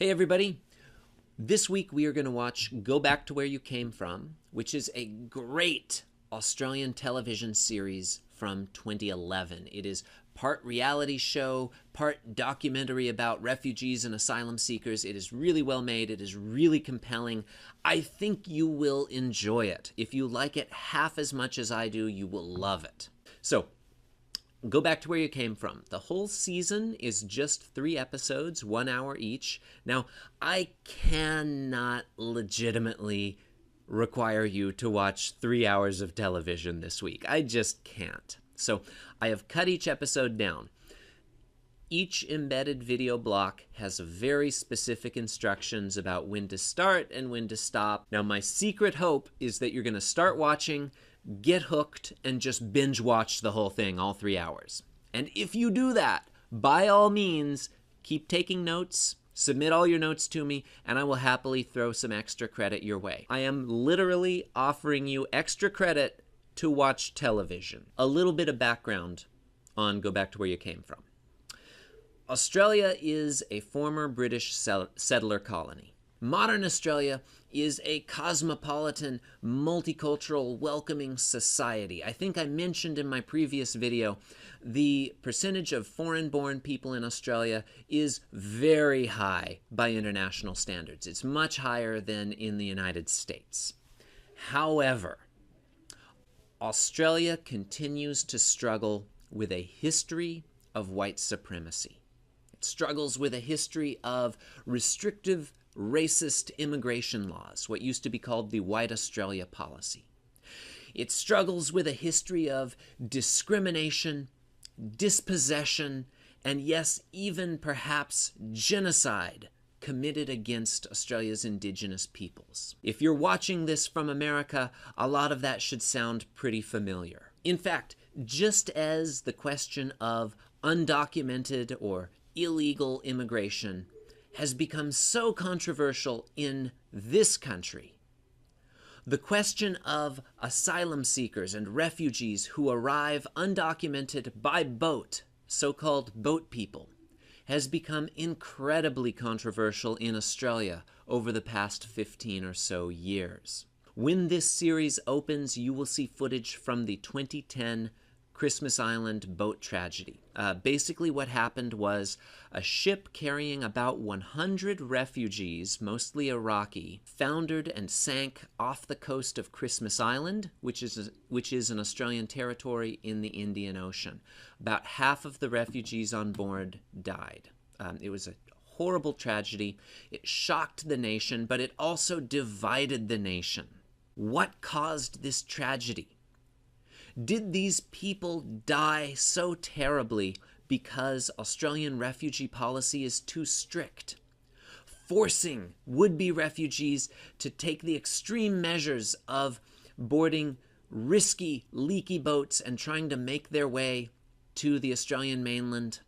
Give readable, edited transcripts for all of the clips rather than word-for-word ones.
Hey everybody! This week we are going to watch Go Back to Where You Came From, which is a great Australian television series from 2011. It is part reality show, part documentary about refugees and asylum seekers. It is really well made. It is really compelling. I think you will enjoy it. If you like it half as much as I do, you will love it. So, Go Back to Where You Came From. The whole season is just 3 episodes, 1 hour each. Now, I cannot legitimately require you to watch 3 hours of television this week. I just can't. So I have cut each episode down. Each embedded video block has very specific instructions about when to start and when to stop. Now, my secret hope is that you're going to start watching, get hooked, and just binge watch the whole thing, all 3 hours. And if you do that, by all means, keep taking notes, submit all your notes to me, and I will happily throw some extra credit your way. I am literally offering you extra credit to watch television. A little bit of background on Go Back to Where You Came From. Australia is a former British settler colony. Modern Australia is a cosmopolitan, multicultural, welcoming society. I think I mentioned in my previous video the percentage of foreign-born people in Australia is very high by international standards. It's much higher than in the United States. However, Australia continues to struggle with a history of white supremacy. It struggles with a history of restrictive, racist immigration laws, what used to be called the White Australia Policy. It struggles with a history of discrimination, dispossession, and yes, even perhaps genocide committed against Australia's Indigenous peoples. If you're watching this from America, a lot of that should sound pretty familiar. In fact, just as the question of undocumented or illegal immigration has become so controversial in this country, the question of asylum seekers and refugees who arrive undocumented by boat, so-called boat people, has become incredibly controversial in Australia over the past 15 or so years. When this series opens, you will see footage from the 2010 Christmas Island boat tragedy. Basically what happened was a ship carrying about 100 refugees, mostly Iraqi, foundered and sank off the coast of Christmas Island, which is an Australian territory in the Indian Ocean. About half of the refugees on board died. It was a horrible tragedy. It shocked the nation, but it also divided the nation. What caused this tragedy? Did these people die so terribly because Australian refugee policy is too strict, forcing would-be refugees to take the extreme measures of boarding risky, leaky boats and trying to make their way to the Australian mainland?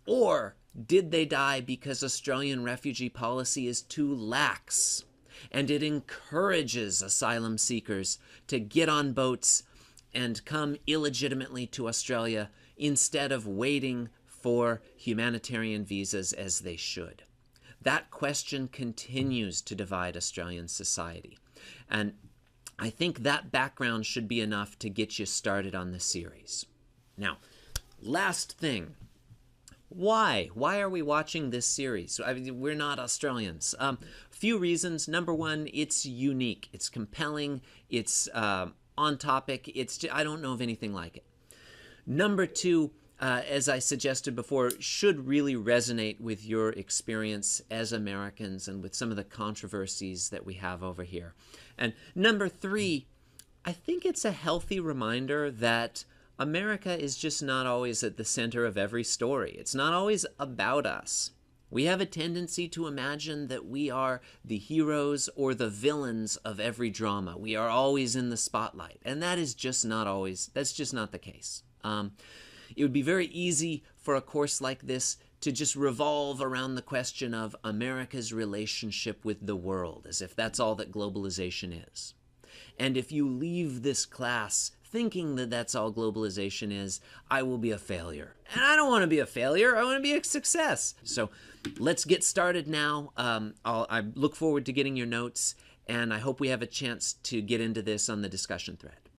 Or did they die because Australian refugee policy is too lax and it encourages asylum seekers to get on boats and come illegitimately to Australia instead of waiting for humanitarian visas as they should? That question continues to divide Australian society. And I think that background should be enough to get you started on the series. Now, last thing. Why? Why are we watching this series? I mean, we're not Australians. Few reasons. Number one, it's unique. It's compelling. It's on topic. I don't know of anything like it. Number two, as I suggested before, should really resonate with your experience as Americans and with some of the controversies that we have over here. And number three, I think it's a healthy reminder that America is just not always at the center of every story. It's not always about us. We have a tendency to imagine that we are the heroes or the villains of every drama. We are always in the spotlight, and that is just not always, that's just not the case. It would be very easy for a course like this to just revolve around the question of America's relationship with the world, as if that's all that globalization is. And if you leave this class thinking that that's all globalization is, I will be a failure. And I don't want to be a failure. I want to be a success. So let's get started now. I look forward to getting your notes, and I hope we have a chance to get into this on the discussion thread.